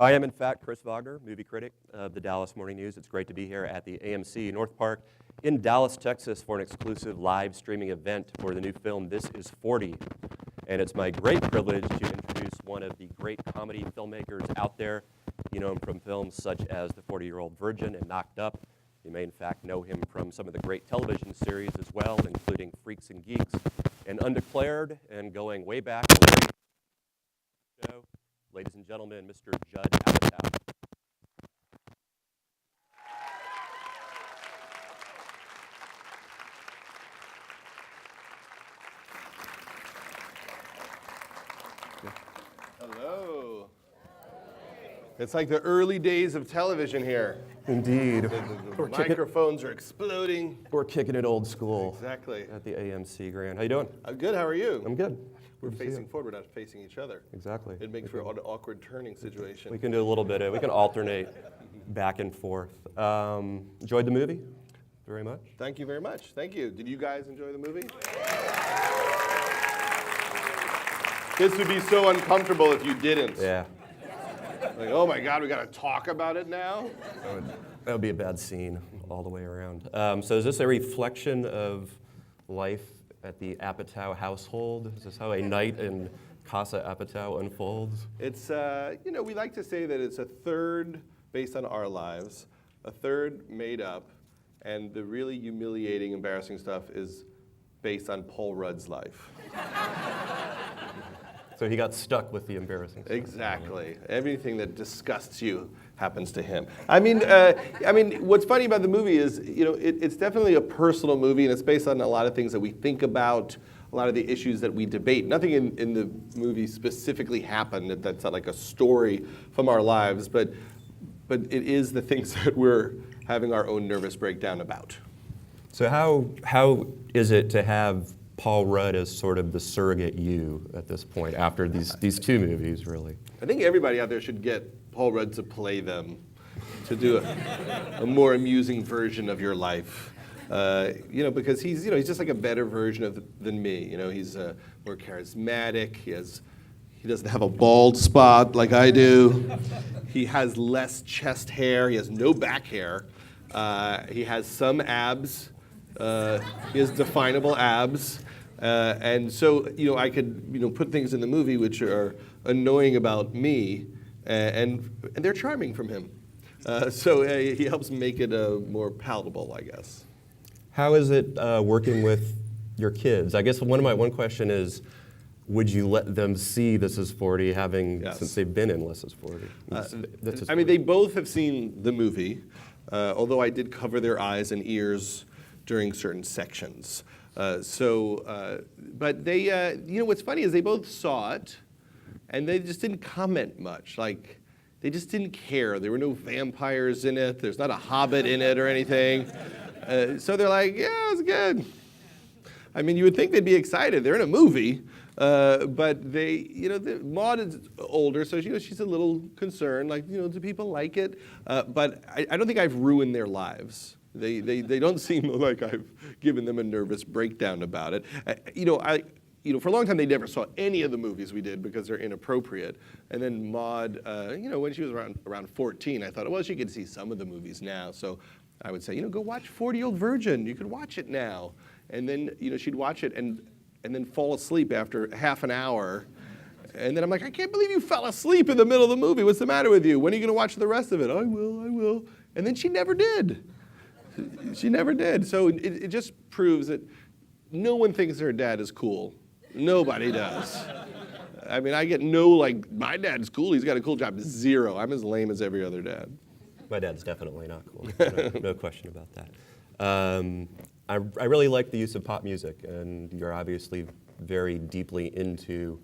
I am, in fact, Chris Wagner, movie critic of the Dallas Morning News. It's great to be here at the AMC North Park in Dallas, Texas, for an exclusive live streaming event for the new film, This Is 40. And it's my great privilege to introduce one of the great comedy filmmakers out there. You know him from films such as The 40-Year-Old Virgin and Knocked Up. You may, in fact, know him from some of the great television series as well, including Freaks and Geeks and Undeclared, and going way back. Ladies and gentlemen, Mr. Judd Apatow. Hello. It's like the early days of television here. Indeed. The microphones are exploding. We're kicking it old school. Exactly. At the AMC Grand. How you doing? I'm good. How are you? I'm good. We're facing forward. We're not facing each other. Exactly. It makes for an awkward turning situation. We can do a little bit. We can alternate back and forth. Enjoyed the movie very much. Thank you very much. Thank you. Did you guys enjoy the movie? This would be so uncomfortable if you didn't. Yeah. Like, oh my God, we got to talk about it now? That would be a bad scene all the way around. So is this a reflection of life at the Apatow household? Is this how a night in Casa Apatow unfolds? It's, we like to say that it's a third based on our lives, a third made up, and the really humiliating, embarrassing stuff is based on Paul Rudd's life. So he got stuck with the embarrassing stuff. Exactly. Everything that disgusts you happens to him. I mean, what's funny about the movie is, it's definitely a personal movie, and it's based on a lot of things that we think about, a lot of the issues that we debate. Nothing in the movie specifically happened. That's not like a story from our lives, but it is the things that we're having our own nervous breakdown about. So how is it to have Paul Rudd as sort of the surrogate you at this point after these two movies, really? I think everybody out there should get Paul Rudd to play them, to do a more amusing version of your life. Because he's just like a better version than me. He's more charismatic. He doesn't have a bald spot like I do. He has less chest hair. He has no back hair. He has some abs. He has definable abs. And so, I could, put things in the movie which are annoying about me, and they're charming from him. So he helps make it more palatable, I guess. How is it working with your kids? I guess one question is, would you let them see This Is 40, since they've been in This Is 40? They both have seen the movie, although I did cover their eyes and ears during certain sections. But they, what's funny is they both saw it, and they just didn't comment much. Like, they just didn't care. There were no vampires in it. There's not a hobbit in it or anything. So they're like, yeah, it's good. I mean, you would think they'd be excited. They're in a movie. But they, Maud is older, so she's a little concerned. Like, do people like it? But I don't think I've ruined their lives. They don't seem like I've given them a nervous breakdown about it. For a long time they never saw any of the movies we did because they're inappropriate. And then Maud, when she was around 14, I thought, well, she could see some of the movies now. So I would say, go watch 40-Year-Old Virgin. You could watch it now. And then, she'd watch it and then fall asleep after half an hour. And then I'm like, I can't believe you fell asleep in the middle of the movie. What's the matter with you? When are you going to watch the rest of it? I will. And then she never did. She never did. So it just proves that no one thinks their dad is cool. Nobody does. I mean, I get my dad's cool. He's got a cool job. Zero. I'm as lame as every other dad. My dad's definitely not cool. No question about that. I really like the use of pop music, and you're obviously very deeply into,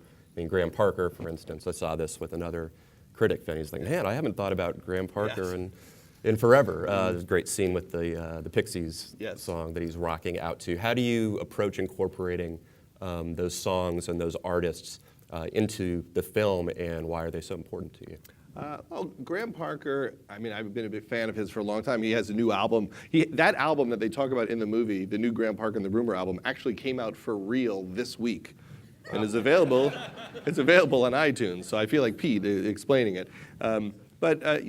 Graham Parker, for instance. I saw this with another critic fan. He's like, man, I haven't thought about Graham Parker in forever. There's a great scene with the Pixies song that he's rocking out to. How do you approach incorporating those songs and those artists into the film, and why are they so important to you? Graham Parker, I've been a big fan of his for a long time. He has a new album. That album that they talk about in the movie, the new Graham Parker and the Rumor album, actually came out for real this week and is available. It's available on iTunes, so I feel like Pete explaining it. But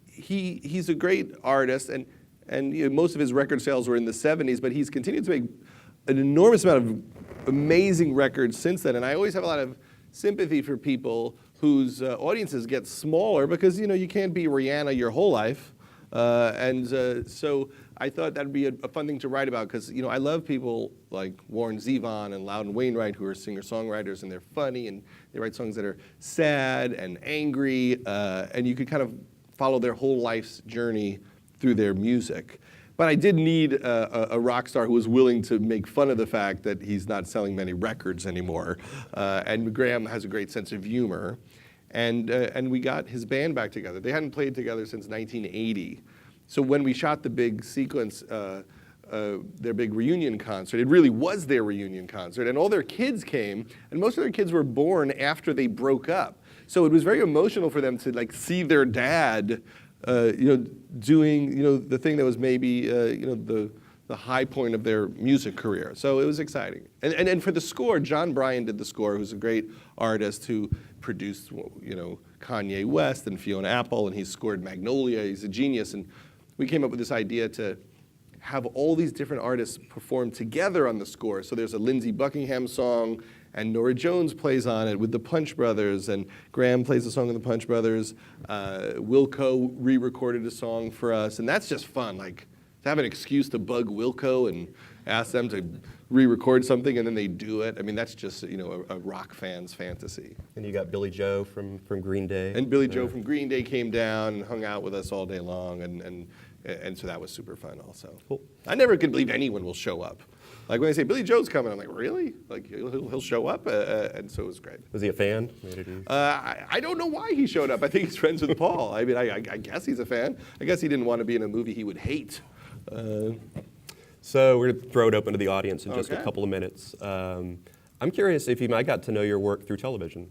he's a great artist, and most of his record sales were in the 70s, but he's continued to make an enormous amount of amazing records since then. And I always have a lot of sympathy for people whose audiences get smaller because you can't be Rihanna your whole life. So I thought that'd be a fun thing to write about because I love people like Warren Zevon and Loudon Wainwright who are singer-songwriters, and they're funny and they write songs that are sad and angry, and you could kind of follow their whole life's journey through their music. But I did need a rock star who was willing to make fun of the fact that he's not selling many records anymore. And Graham has a great sense of humor. And we got his band back together. They hadn't played together since 1980. So when we shot the big sequence, their big reunion concert, it really was their reunion concert. And all their kids came, and most of their kids were born after they broke up. So it was very emotional for them to see their dad doing the thing that was maybe the high point of their music career. So it was exciting. And for the score, John Bryan did the score, who's a great artist who produced Kanye West and Fiona Apple, and he scored Magnolia. He's a genius. And we came up with this idea to have all these different artists perform together on the score. So there's a Lindsey Buckingham song, and Norah Jones plays on it with the Punch Brothers, and Graham plays a song with the Punch Brothers. Wilco re-recorded a song for us, and that's just fun. Like, to have an excuse to bug Wilco and ask them to re-record something, and then they do it. I mean, that's just a rock fan's fantasy. And you got Billy Joe from Green Day. And Billy Joe from Green Day came down and hung out with us all day long, and so that was super fun also. Cool. I never could believe anyone will show up. Like when they say Billy Joe's coming, I'm like, really? Like he'll show up? And so it was great. Was he a fan? I don't know why he showed up. I think he's friends with Paul. I mean, I guess he's a fan. I guess he didn't want to be in a movie he would hate. So we're going to throw it open to the audience in just a Okay. couple of minutes. I'm curious if I got to know your work through television,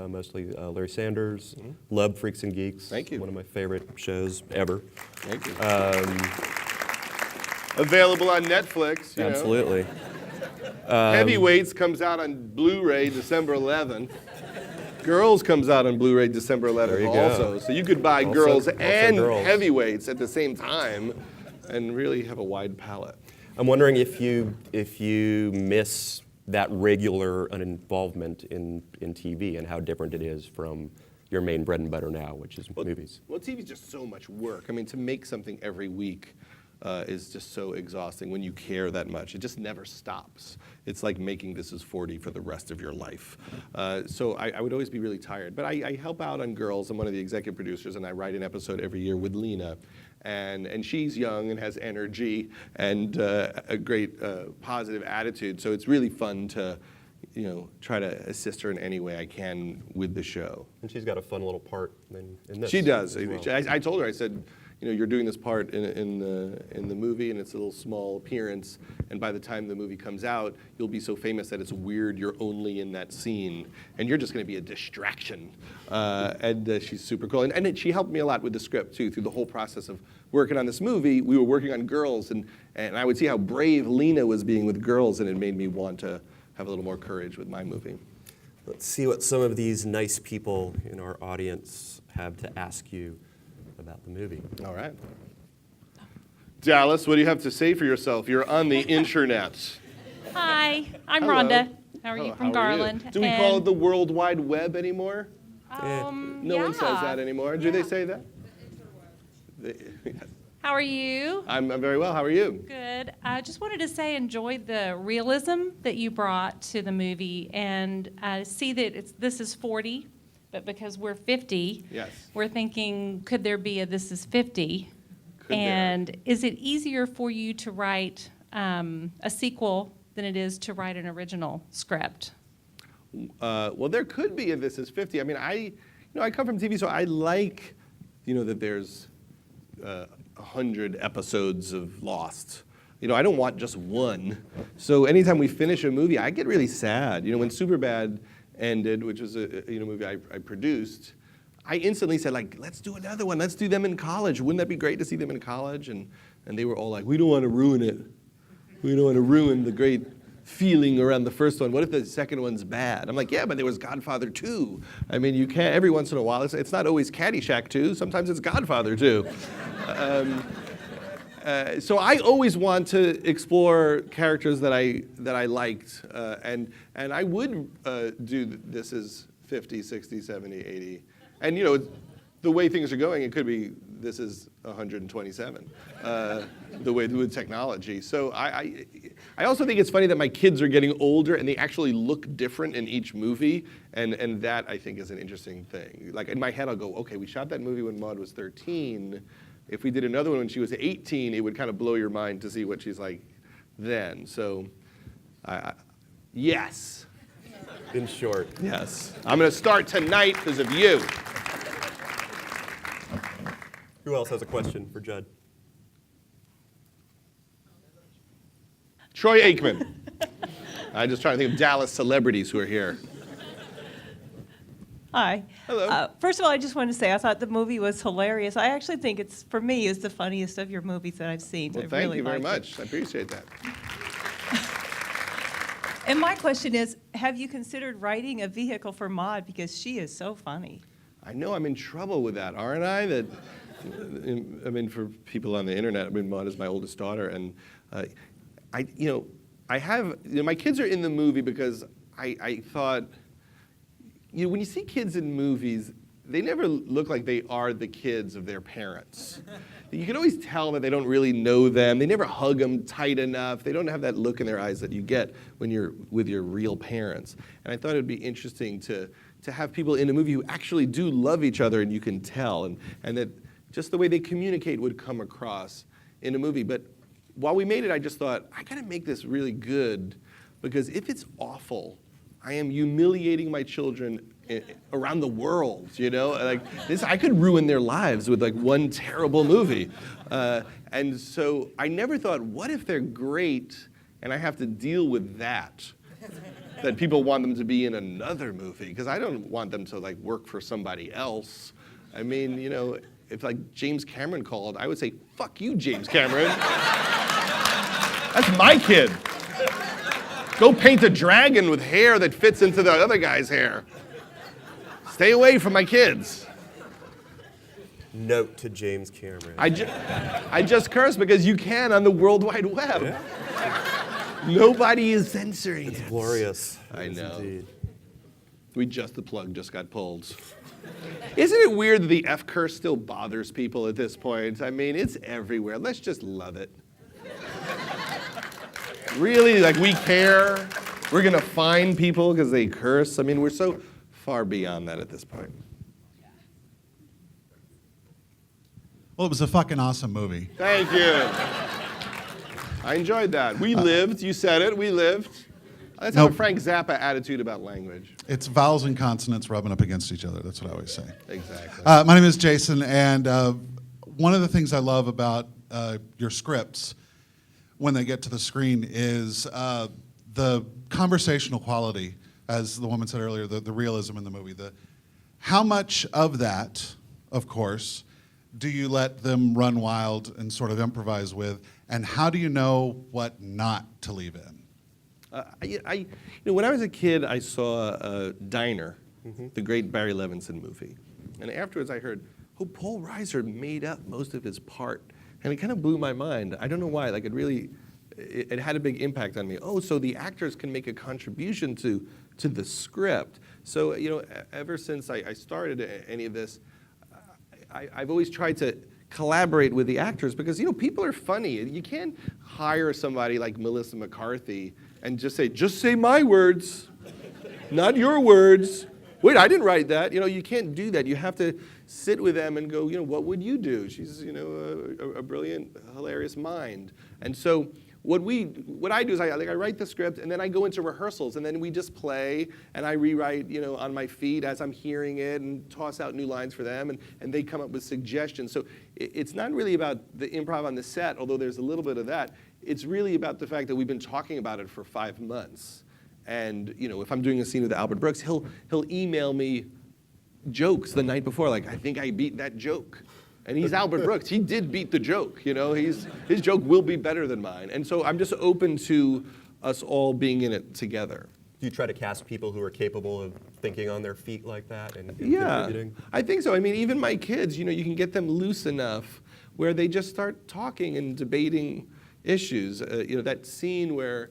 mostly Larry Sanders, loved Freaks and Geeks. Thank you. One of my favorite shows ever. Thank you. Available on Netflix. Absolutely. Heavyweights comes out on Blu-ray December 11th. Girls comes out on Blu-ray December 11th There you also. go. So you could buy Also girls Girls. Heavyweights at the same time and really have a wide palette. I'm wondering if you miss that regular involvement in TV and how different it is from your main bread and butter now, which is movies. Well, TV's just so much work. I mean, to make something every week is just so exhausting when you care that much. It just never stops. It's like making This Is 40 for the rest of your life. So I would always be really tired. But I help out on Girls. I'm one of the executive producers, and I write an episode every year with Lena. And she's young and has energy and a great positive attitude. So it's really fun to try to assist her in any way I can with the show. And she's got a fun little part in this. She does. as well. I told her, I said, you're doing this part in the movie, and it's a little small appearance. And by the time the movie comes out, you'll be so famous that it's weird you're only in that scene, and you're just going to be a distraction. And she's super cool. And she helped me a lot with the script too, through the whole process of working on this movie. We were working on Girls, and I would see how brave Lena was being with Girls, and it made me want to have a little more courage with my movie. Let's see what some of these nice people in our audience have to ask you about the movie. All right. Dallas, what do you have to say for yourself? You're on the internet. Hi, I'm Hello. Rhonda. How are you Hello, from how are you? Garland? Do we call it the World Wide Web anymore? No one says yeah. that anymore. Do they say that? How are you? I'm very well. How are you? Good. I just wanted to say enjoyed the realism that you brought to the movie, and see that this is 40, but because we're 50, Yes. we're thinking, could there be a This Is 50? Could there? And is it easier for you to write a sequel than it is to write an original script? Well, there could be a This Is 50. I mean, I come from TV, so I like, that there's 100 episodes of Lost. I don't want just one. So anytime we finish a movie, I get really sad. When Superbad ended, which was a movie I produced, I instantly said, let's do another one. Let's do them in college. Wouldn't that be great to see them in college? And they were all like, we don't want to ruin it. We don't want to ruin the great feeling around the first one. What if the second one's bad? I'm like, yeah, but there was Godfather 2. I mean, you can't, every once in a while, it's not always Caddyshack 2, sometimes it's Godfather 2. So I always want to explore characters that I liked, and I would do this as 50, 60, 70, 80. And the way things are going, it could be this is 127, the way with technology. So I also think it's funny that my kids are getting older and they actually look different in each movie, and that I think is an interesting thing. Like in my head, I'll go, okay, we shot that movie when Maud was 13. If we did another one when she was 18, it would kind of blow your mind to see what she's like then. So, yes. In short. Yes. I'm going to start tonight because of you. Who else has a question for Judd? Troy Aikman. I'm just trying to think of Dallas celebrities who are here. Hi. Hello. First of all, I just wanted to say I thought the movie was hilarious. I actually think it's, for me, is the funniest of your movies that I've seen. Well, I thank really you very liked it. much. I appreciate that. And my question is, have you considered writing a vehicle for Maud, because she is so funny? I know I'm in trouble with that, aren't I? That, I mean, for people on the internet, I mean, Maud is my oldest daughter, and I have, my kids are in the movie because I thought, when you see kids in movies, they never look like they are the kids of their parents. You can always tell that they don't really know them. They never hug them tight enough. They don't have that look in their eyes that you get when you're with your real parents. And I thought it would be interesting to have people in a movie who actually do love each other, and you can tell, and that just the way they communicate would come across in a movie. But while we made it, I just thought, I gotta make this really good, because if it's awful, I am humiliating my children around the world, Like this, I could ruin their lives with like one terrible movie. And so I never thought, what if they're great and I have to deal with that? That people want them to be in another movie, because I don't want them to like work for somebody else. I mean, if like James Cameron called, I would say, fuck you, James Cameron. That's my kid. Go paint a dragon with hair that fits into the other guy's hair. Stay away from my kids. Note to James Cameron. I just cursed because you can on the World Wide Web. Yeah. Nobody is censoring it. Glorious. I know. Indeed. The plug just got pulled. Isn't it weird that the F curse still bothers people at this point? I mean, it's everywhere. Let's just love it. Really, like we care? We're gonna fine people because they curse? I mean, we're so far beyond that at this point. Well, it was a fucking awesome movie. Thank you. I enjoyed that. We lived, you said it, we lived. Let's have a Frank Zappa attitude about language. It's vowels and consonants rubbing up against each other. That's what I always say. Exactly. My name is Jason, and one of the things I love about your scripts when they get to the screen is the conversational quality, as the woman said earlier, the realism in the movie. How much of that, of course, do you let them run wild and sort of improvise with, and how do you know what not to leave in? When I was a kid, I saw Diner, the great Barry Levinson movie. And afterwards I heard, Paul Reiser made up most of his part. And it kind of blew my mind. I don't know why. Like it had a big impact on me. Oh, so the actors can make a contribution to the script. So, ever since I started any of this, I've always tried to collaborate with the actors because, people are funny. You can't hire somebody like Melissa McCarthy and just say my words, not your words. Wait, I didn't write that. You can't do that. You have to sit with them and go, what would you do? She's, a brilliant, hilarious mind. And so what I do is I write the script and then I go into rehearsals and then we just play and I rewrite, on my feet as I'm hearing it and toss out new lines for them and they come up with suggestions. So it's not really about the improv on the set, although there's a little bit of that. It's really about the fact that we've been talking about it for 5 months. And, if I'm doing a scene with Albert Brooks, he'll email me jokes the night before, like, I think I beat that joke. And he's Albert Brooks. He did beat the joke, his joke will be better than mine. And so I'm just open to us all being in it together. Do you try to cast people who are capable of thinking on their feet like that and Yeah, contributing? I think so. I mean, even my kids, you can get them loose enough where they just start talking and debating issues. That scene where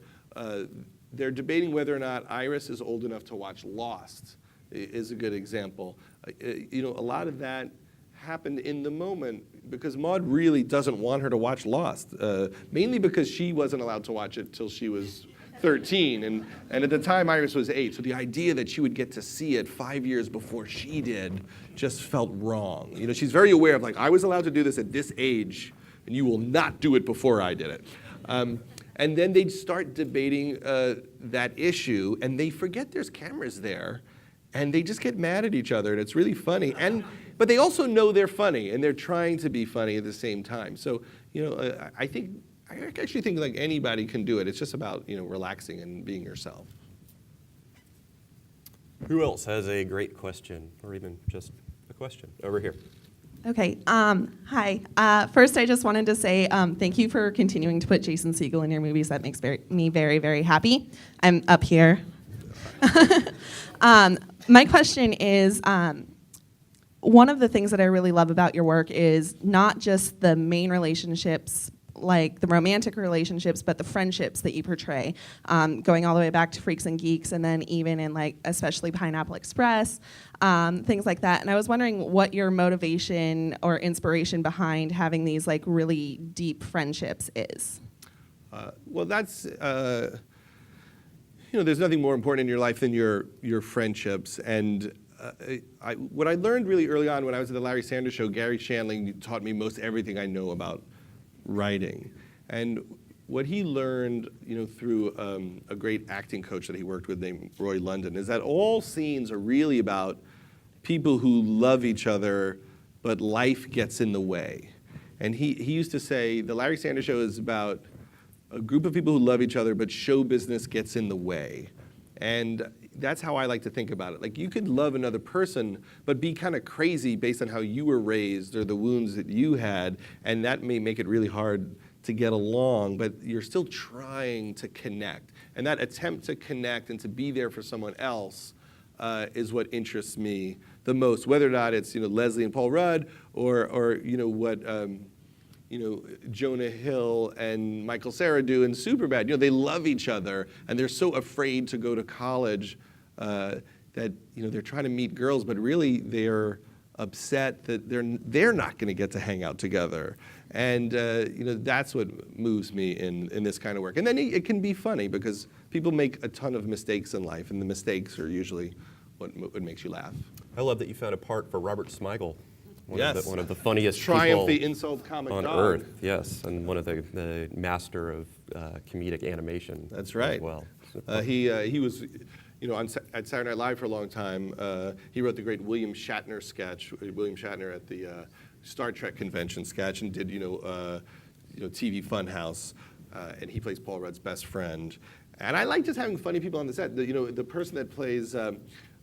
they're debating whether or not Iris is old enough to watch Lost is a good example. A lot of that happened in the moment because Maud really doesn't want her to watch Lost, mainly because she wasn't allowed to watch it till she was 13, and at the time Iris was 8, so the idea that she would get to see it 5 years before she did just felt wrong. She's very aware of, I was allowed to do this at this age, and you will not do it before I did it. And then they'd start debating that issue, and they forget there's cameras there, and they just get mad at each other, and it's really funny. But they also know they're funny, and they're trying to be funny at the same time. So, I actually think anybody can do it. It's just about relaxing and being yourself. Who else has a great question, or even just a question? Over here. Okay. Hi. First, I just wanted to say thank you for continuing to put Jason Segel in your movies. That makes me very, very happy. I'm up here. My question is, one of the things that I really love about your work is not just the main relationships, like the romantic relationships, but the friendships that you portray, going all the way back to Freaks and Geeks, and then even in especially Pineapple Express, things like that. And I was wondering what your motivation or inspiration behind having these really deep friendships is. Well, that's there's nothing more important in your life than your friendships. And what I learned really early on when I was at the Larry Sanders Show, Gary Shandling taught me most everything I know about writing. And what he learned, through a great acting coach that he worked with named Roy London, is that all scenes are really about people who love each other, but life gets in the way. And he used to say, the Larry Sanders Show is about a group of people who love each other, but show business gets in the way. And that's how I like to think about it. You could love another person, but be kind of crazy based on how you were raised or the wounds that you had, and that may make it really hard to get along, but you're still trying to connect. And that attempt to connect and to be there for someone else is what interests me the most, whether or not it's Leslie and Paul Rudd or what Jonah Hill and Michael Cera do in Superbad. They love each other, and they're so afraid to go to college that they're trying to meet girls, but really they're upset that they're not going to get to hang out together. And that's what moves me in this kind of work. And then it can be funny because people make a ton of mistakes in life, and the mistakes are usually what makes you laugh. I love that you found a part for Robert Smigel. One of the funniest Triumph people the insult comic on dog. earth, yes, and one of the master of comedic animation. That's right. As well. He was, at Saturday Night Live for a long time. He wrote the great William Shatner sketch. William Shatner at the Star Trek convention sketch, and did TV Funhouse, and he plays Paul Rudd's best friend. And I like just having funny people on the set. The person that plays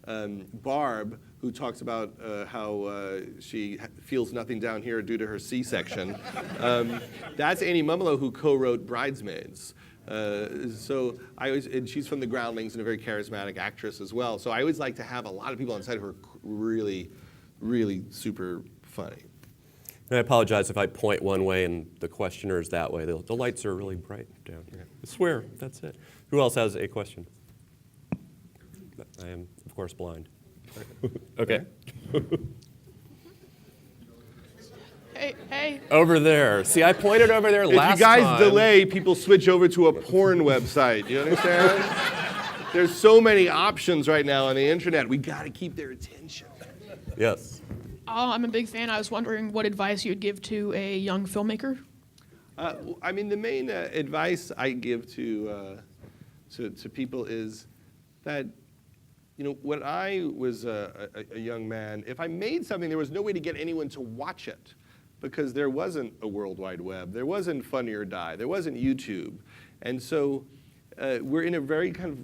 Barb, who talks about how she feels nothing down here due to her C-section. That's Annie Mumolo, who co-wrote Bridesmaids. And she's from the Groundlings and a very charismatic actress as well. So I always like to have a lot of people on set who are really, really super funny. And I apologize if I point one way and the questioner is that way. The lights are really bright down here. I swear, that's it. Who else has a question? I am, of course, blind. Okay. Hey. Over there. See, I pointed over there last time. If you guys delay, people switch over to a porn website. You understand? There's so many options right now on the internet. We got to keep their attention. Yes. Oh, I'm a big fan. I was wondering what advice you'd give to a young filmmaker. The main advice I give to people is that, when I was a young man, if I made something, there was no way to get anyone to watch it because there wasn't a World Wide Web. There wasn't Funny or Die. There wasn't YouTube. And so we're in a very kind of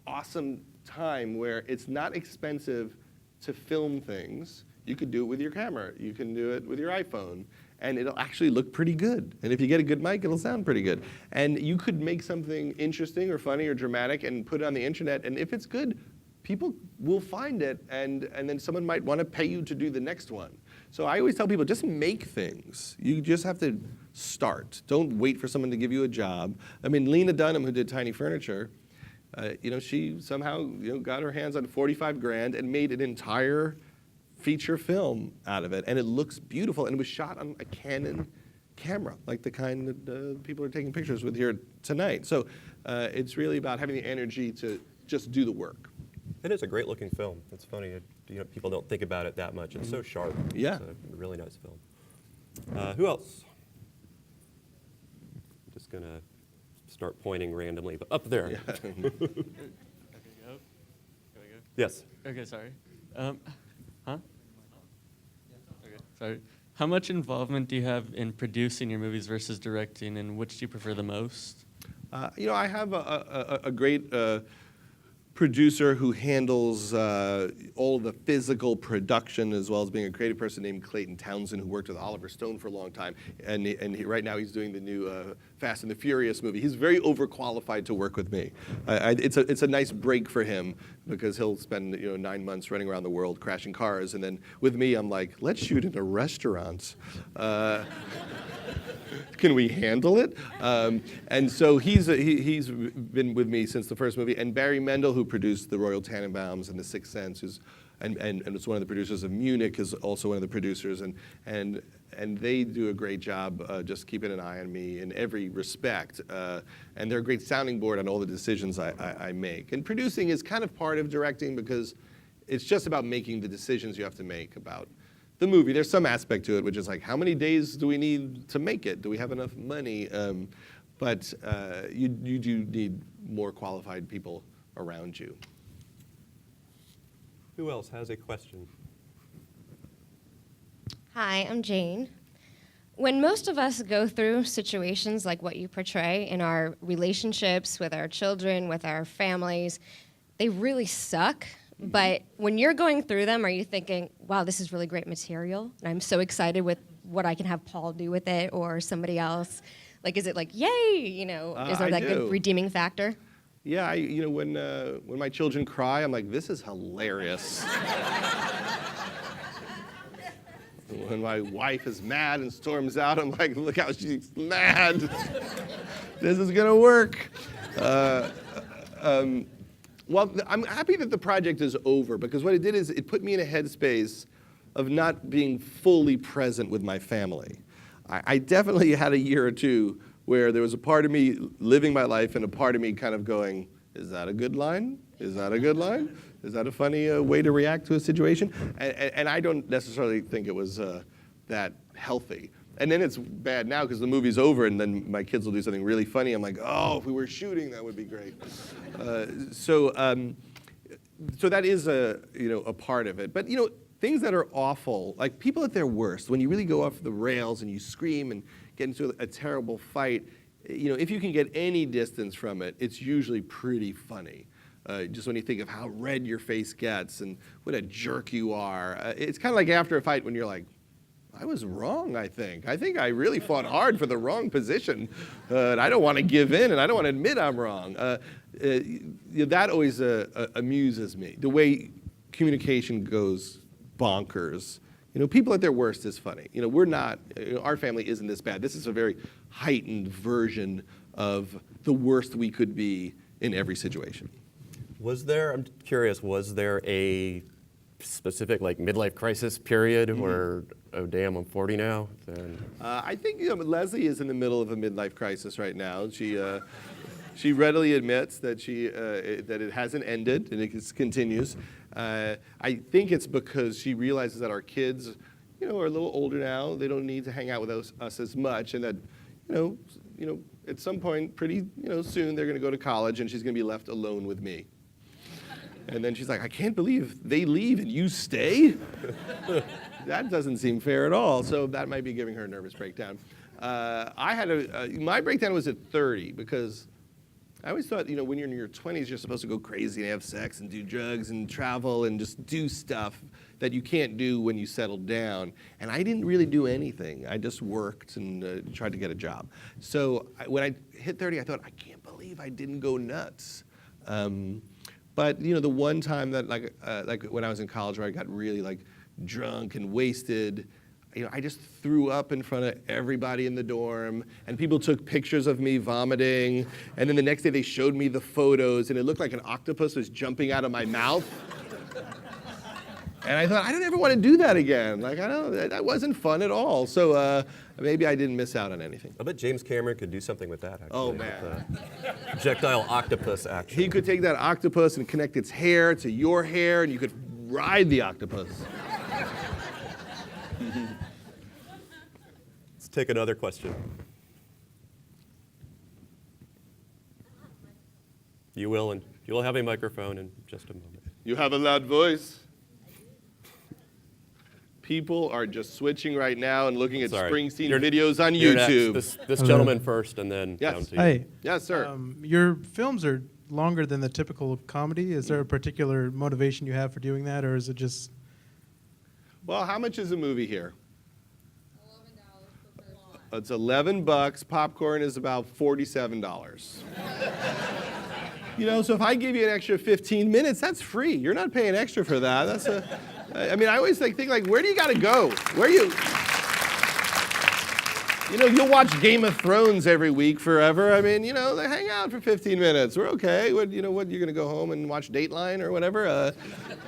awesome time where it's not expensive to film things. You could do it with your camera. You can do it with your iPhone. and it'll actually look pretty good. And if you get a good mic, it'll sound pretty good. And you could make something interesting or funny or dramatic and put it on the internet, and if it's good, people will find it, and then someone might want to pay you to do the next one. So I always tell people, just make things. You just have to start. Don't wait for someone to give you a job. I mean, Lena Dunham, who did Tiny Furniture, she somehow got her hands on 45 grand and made an entire feature film out of it, and it looks beautiful, and it was shot on a Canon camera, like the kind that people are taking pictures with here tonight. So it's really about having the energy to just do the work. It is a great looking film. It's funny, people don't think about it that much. It's so sharp. Yeah. It's a really nice film. Who else? I'm just gonna start pointing randomly, but up there. Yeah. Okay, go. Can I go? Yes. Okay, sorry. Huh? Okay, sorry. How much involvement do you have in producing your movies versus directing, and which do you prefer the most? I have a great producer who handles all of the physical production, as well as being a creative person named Clayton Townsend, who worked with Oliver Stone for a long time. And right now he's doing the new Fast and the Furious movie. He's very overqualified to work with me. It's a nice break for him, because he'll spend 9 months running around the world crashing cars, and then with me I'm like, let's shoot in a restaurant. Can we handle it? And so he's been with me since the first movie. And Barry Mendel, who produced The Royal Tenenbaums and The Sixth Sense, and is one of the producers of Munich, is also one of the producers. And they do a great job just keeping an eye on me in every respect. And they're a great sounding board on all the decisions I make. And producing is kind of part of directing, because it's just about making the decisions you have to make about the movie. There's some aspect to it, which is like, how many days do we need to make it? Do we have enough money? But you do need more qualified people around you. Who else has a question? Hi, I'm Jane. When most of us go through situations like what you portray in our relationships with our children, with our families, they really suck. But when you're going through them, are you thinking, wow, this is really great material, and I'm so excited with what I can have Paul do with it, or somebody else? Like, is it like, yay, is there I that do. good redeeming factor? Yeah, when my children cry, I'm like, this is hilarious. When my wife is mad and storms out, I'm like, look how she's mad. This is gonna work. Well, I'm happy that the project is over, because what it did is it put me in a headspace of not being fully present with my family. I definitely had a year or two where there was a part of me living my life and a part of me kind of going, is that a good line? Is that a good line? Is that a funny way to react to a situation? And I don't necessarily think it was that healthy. And then it's bad now because the movie's over, and then my kids will do something really funny. I'm like, oh, if we were shooting, that would be great. So that is a part of it. But things that are awful, like people at their worst, when you really go off the rails and you scream and get into a terrible fight, if you can get any distance from it, it's usually pretty funny. Just when you think of how red your face gets and what a jerk you are. It's kind of like after a fight when you're like, I was wrong, I think. I think I really fought hard for the wrong position. And I don't want to give in, and I don't want to admit I'm wrong. That always amuses me. The way communication goes bonkers. People at their worst is funny. We're not, our family isn't this bad. This is a very heightened version of the worst we could be in every situation. I'm curious, was there a specific midlife crisis period where, oh damn, I'm 40 now? I think Leslie is in the middle of a midlife crisis right now. She readily admits that that it hasn't ended and it continues. I think it's because she realizes that our kids, are a little older now. They don't need to hang out with us as much, and that, at some point, pretty soon, they're going to go to college, and she's going to be left alone with me. And then she's like, I can't believe they leave and you stay? That doesn't seem fair at all. So that might be giving her a nervous breakdown. My breakdown was at 30, because I always thought, when you're in your 20s, you're supposed to go crazy and have sex and do drugs and travel and just do stuff that you can't do when you settle down. And I didn't really do anything. I just worked and tried to get a job. So when I hit 30, I thought, I can't believe I didn't go nuts. But the one time that like when I was in college where I got really like drunk and wasted, I just threw up in front of everybody in the dorm, and people took pictures of me vomiting, and then the next day they showed me the photos, and it looked like an octopus was jumping out of my mouth. And I thought, I don't ever want to do that again. Like, that wasn't fun at all. So maybe I didn't miss out on anything. I bet James Cameron could do something with that, actually. Oh, man. Projectile octopus action. He could take that octopus and connect its hair to your hair, and you could ride the octopus. Let's take another question. You will have a microphone in just a moment. You have a loud voice. People are just switching right now and looking at Springsteen videos on You're YouTube. next. This gentleman first, and then down to you. Hey. Yes, sir. Your films are longer than the typical comedy. Is there a particular motivation you have for doing that, or is it just... Well, how much is a movie here? $11 per person. It's $11. Popcorn is about $47. So if I give you an extra 15 minutes, that's free. You're not paying extra for that. I always think like, where do you got to go? You'll watch Game of Thrones every week forever. They hang out for 15 minutes. We're okay. You're going to go home and watch Dateline or whatever.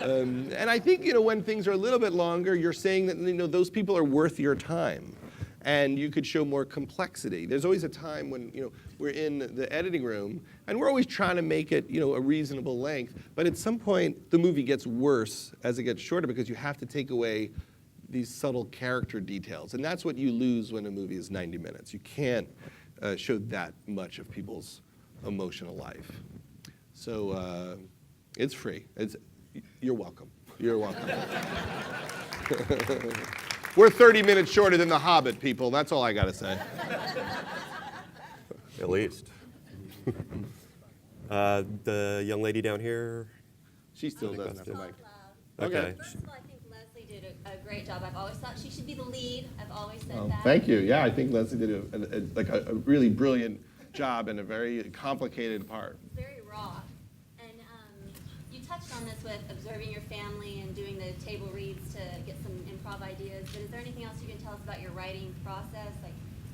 And I think, when things are a little bit longer, you're saying that, those people are worth your time. And you could show more complexity. There's always a time when we're in the editing room, and we're always trying to make it a reasonable length. But at some point, the movie gets worse as it gets shorter because you have to take away these subtle character details, and that's what you lose when a movie is 90 minutes. You can't show that much of people's emotional life. So it's free. You're welcome. You're welcome. We're 30 minutes shorter than The Hobbit, people. That's all I got to say. At least. The young lady down here. She still doesn't have the mic. Okay. First of all, I think Leslie did a great job. I've always thought she should be the lead. I've always said that. Thank you. Yeah, I think Leslie did a really brilliant job in a very complicated part. Very raw. And you touched on this with observing your family and doing the table reads to get some improv ideas. But is there anything else you can tell us about your writing process? Like,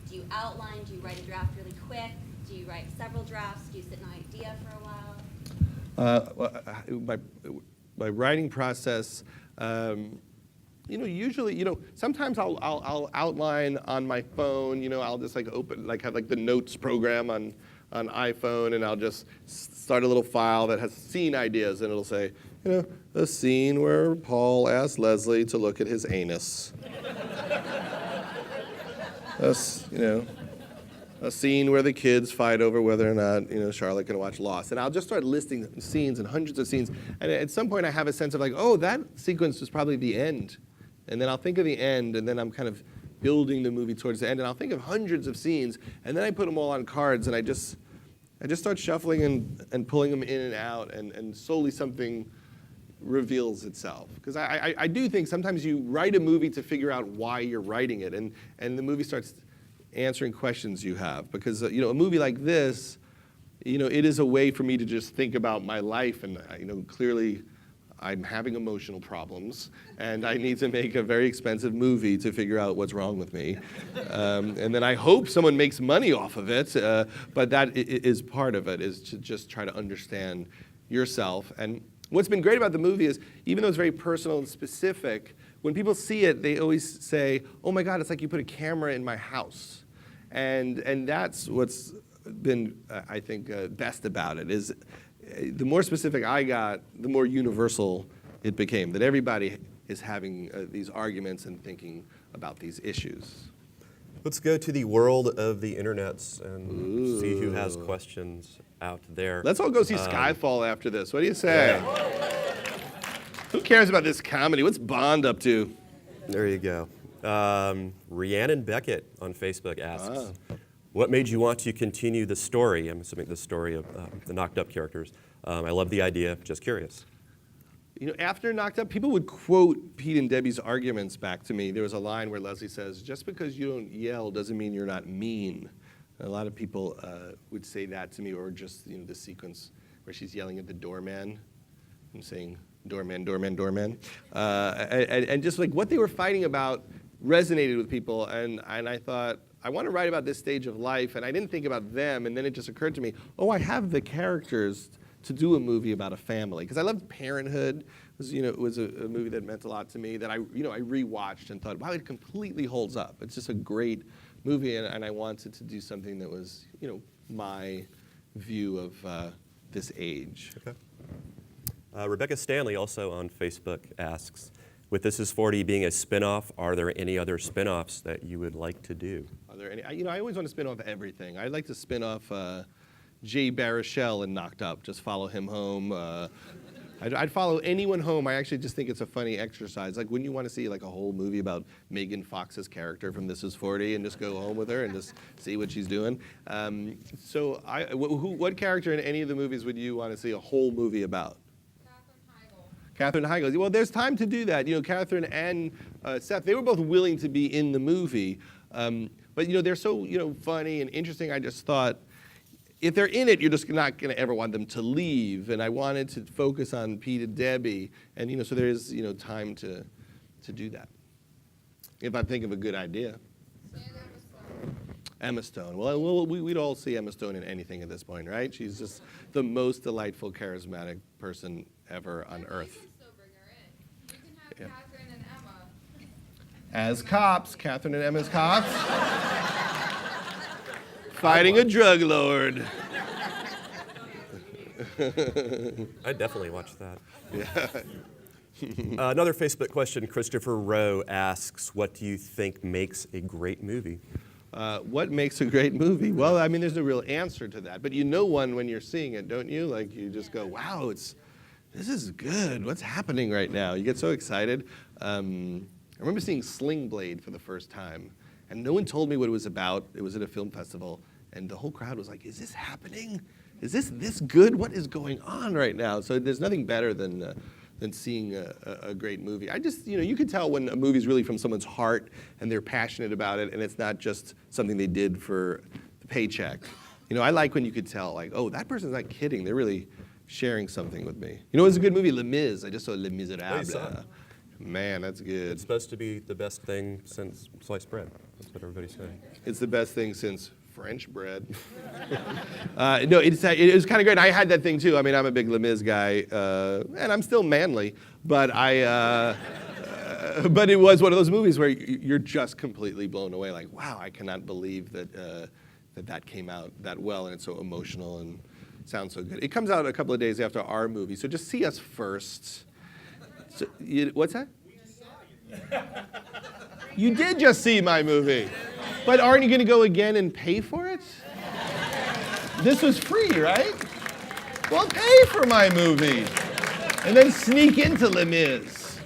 do you outline? Do you write a draft really quick? Do you write several drafts? Do you sit in an idea for a while? My writing process, usually, sometimes I'll outline on my phone. I'll just have the notes program on iPhone, and I'll just start a little file that has scene ideas, and it'll say, a scene where Paul asked Leslie to look at his anus. A scene where the kids fight over whether or not, Charlotte can watch Lost. And I'll just start listing scenes and hundreds of scenes. And at some point I have a sense of that sequence was probably the end. And then I'll think of the end, and then I'm kind of building the movie towards the end. And I'll think of hundreds of scenes, and then I put them all on cards, and I just start shuffling and pulling them in and out, and slowly something reveals itself. Because I do think sometimes you write a movie to figure out why you're writing it, and the movie starts answering questions you have. Because a movie like this, it is a way for me to just think about my life, and clearly I'm having emotional problems, and I need to make a very expensive movie to figure out what's wrong with me. And then I hope someone makes money off of it, but that is part of it, is to just try to understand yourself. And what's been great about the movie is, even though it's very personal and specific, when people see it, they always say, oh my God, it's like you put a camera in my house. And that's what's been, I think, best about it, is the more specific I got, the more universal it became, that everybody is having these arguments and thinking about these issues. Let's go to the world of the internets and see who has questions out there. Let's all go see Skyfall after this. What do you say? Yeah. Who cares about this comedy? What's Bond up to? There you go. Rhiannon Beckett on Facebook asks, what made you want to continue the story? I'm assuming the story of the knocked up characters. I love the idea, just curious. After Knocked Up, people would quote Pete and Debbie's arguments back to me. There was a line where Leslie says, just because you don't yell doesn't mean you're not mean. And a lot of people would say that to me, or just the sequence where she's yelling at the doorman and saying, doorman, doorman, doorman. And just like what they were fighting about resonated with people. And I thought, I want to write about this stage of life. And I didn't think about them. And then it just occurred to me, I have the characters to do a movie about a family, because I loved Parenthood. It was a movie that meant a lot to me that I rewatched and thought, wow, it completely holds up. It's just a great movie, and I wanted to do something that was, my view of this age. Okay. Rebecca Stanley also on Facebook asks, with This Is 40 being a spin-off, are there any other spin-offs that you would like to do? Are there any? I always want to spin off everything. I'd like to spin off Jay Baruchel in Knocked Up. Just follow him home. I'd follow anyone home. I actually just think it's a funny exercise. Like, wouldn't you want to see like a whole movie about Megan Fox's character from This Is 40 and just go home with her and just see what she's doing? What character in any of the movies would you want to see a whole movie about? Katherine Heigl. Well, there's time to do that. Katherine and Seth, they were both willing to be in the movie. But they're so funny and interesting. I just thought, if they're in it, you're just not going to ever want them to leave. And I wanted to focus on Pete and Debbie, and so there is time to do that. If I think of a good idea. Emma Stone. Well, we'd all see Emma Stone in anything at this point, right? She's just the most delightful, charismatic person ever on earth. You can have Catherine and Emma. As cops, Catherine and Emma as cops. Fighting a drug lord. I'd definitely watch that. Yeah. Another Facebook question, Christopher Rowe asks, what do you think makes a great movie? What makes a great movie? Well, there's no real answer to that. But you know one when you're seeing it, don't you? Like, you just go, wow, this is good. What's happening right now? You get so excited. I remember seeing Sling Blade for the first time. And no one told me what it was about. It was at a film festival. And the whole crowd was like, is this happening? Is this good? What is going on right now? So there's nothing better than seeing a great movie. I just, you can tell when a movie's really from someone's heart and they're passionate about it and it's not just something they did for the paycheck. I like when you could tell, like, oh, that person's not kidding. They're really sharing something with me. It was a good movie, Les Mis. I just saw Les Miserables. Man, that's good. It's supposed to be the best thing since sliced bread. That's what everybody's saying. It's the best thing since French bread. No, it was kind of great. I had that thing too. I'm a big Les Mis guy, and I'm still manly, but but it was one of those movies where you're just completely blown away. Like, wow, I cannot believe that came out that well, and it's so emotional and sounds so good. It comes out a couple of days after our movie, so just see us first. So, what's that? You did just see my movie. But aren't you going to go again and pay for it? This was free, right? Well, pay for my movie. And then sneak into Les Mis.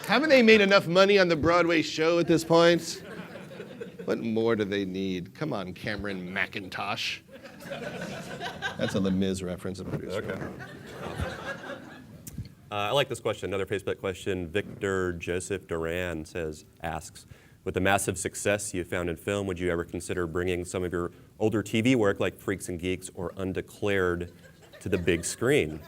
Haven't they made enough money on the Broadway show at this point? What more do they need? Come on, Cameron McIntosh. That's a Les Mis reference, I'm pretty sure. Okay. I like this question, another Facebook question. Victor Joseph Duran asks, with the massive success you found in film, would you ever consider bringing some of your older TV work like Freaks and Geeks or Undeclared to the big screen?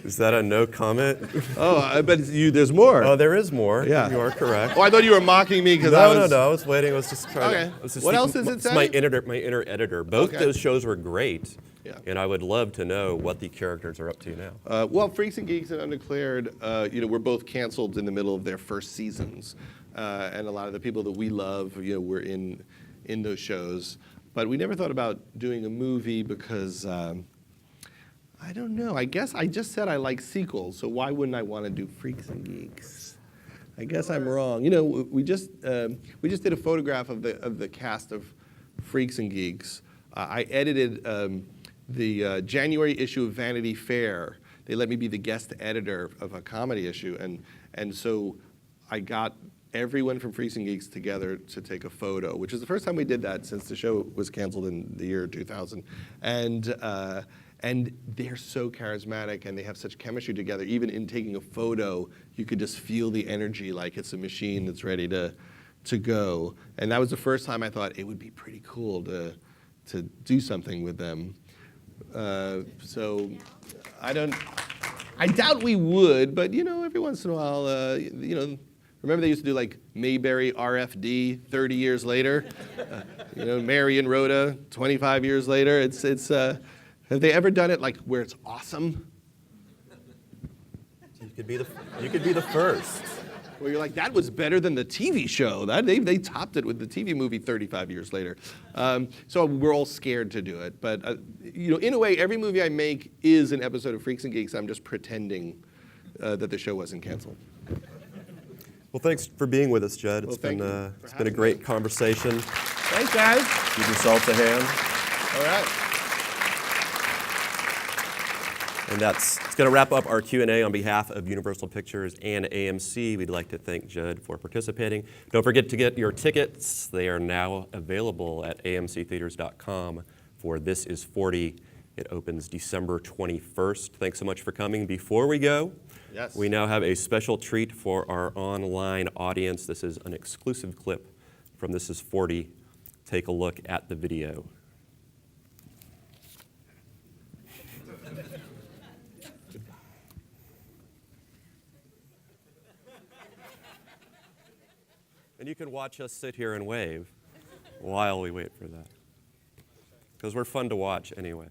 Is that a no comment? Oh, I bet there's more. Oh, there is more. Yeah. You are correct. Oh, I thought you were mocking me because No, I was... I was waiting. I was just trying Okay. to... What else does it say? My inner editor. Both Okay. those shows were great. Yeah. And I would love to know what the characters are up to now. Well, Freaks and Geeks and Undeclared, were both canceled in the middle of their first seasons. And a lot of the people that we love, were in those shows. But we never thought about doing a movie because... I don't know. I guess I just said I like sequels, so why wouldn't I want to do Freaks and Geeks? I guess I'm wrong. We just did a photograph of the cast of Freaks and Geeks. I edited the January issue of Vanity Fair. They let me be the guest editor of a comedy issue, and so I got everyone from Freaks and Geeks together to take a photo, which is the first time we did that since the show was canceled in the year 2000. And they're so charismatic, and they have such chemistry together. Even in taking a photo, you could just feel the energy, like it's a machine that's ready to go. And that was the first time I thought it would be pretty cool to do something with them. So I doubt we would, but every once in a while, remember they used to do like Mayberry RFD 30 years later? Mary and Rhoda 25 years later. Have they ever done it like where it's awesome? You could be the first. Where you're like, that was better than the TV show. They topped it with the TV movie 35 years later. So we're all scared to do it. But in a way, every movie I make is an episode of Freaks and Geeks. I'm just pretending that the show wasn't canceled. Well, thanks for being with us, Judd. Well, It's been a great conversation. Thanks, guys. Give yourselves a hand. All right. And it's going to wrap up our Q&A on behalf of Universal Pictures and AMC. We'd like to thank Judd for participating. Don't forget to get your tickets. They are now available at amctheaters.com for This Is 40. It opens December 21st. Thanks so much for coming. Before we go, Yes. we now have a special treat for our online audience. This is an exclusive clip from This Is 40. Take a look at the video. And you can watch us sit here and wave while we wait for that. Because we're fun to watch anyway.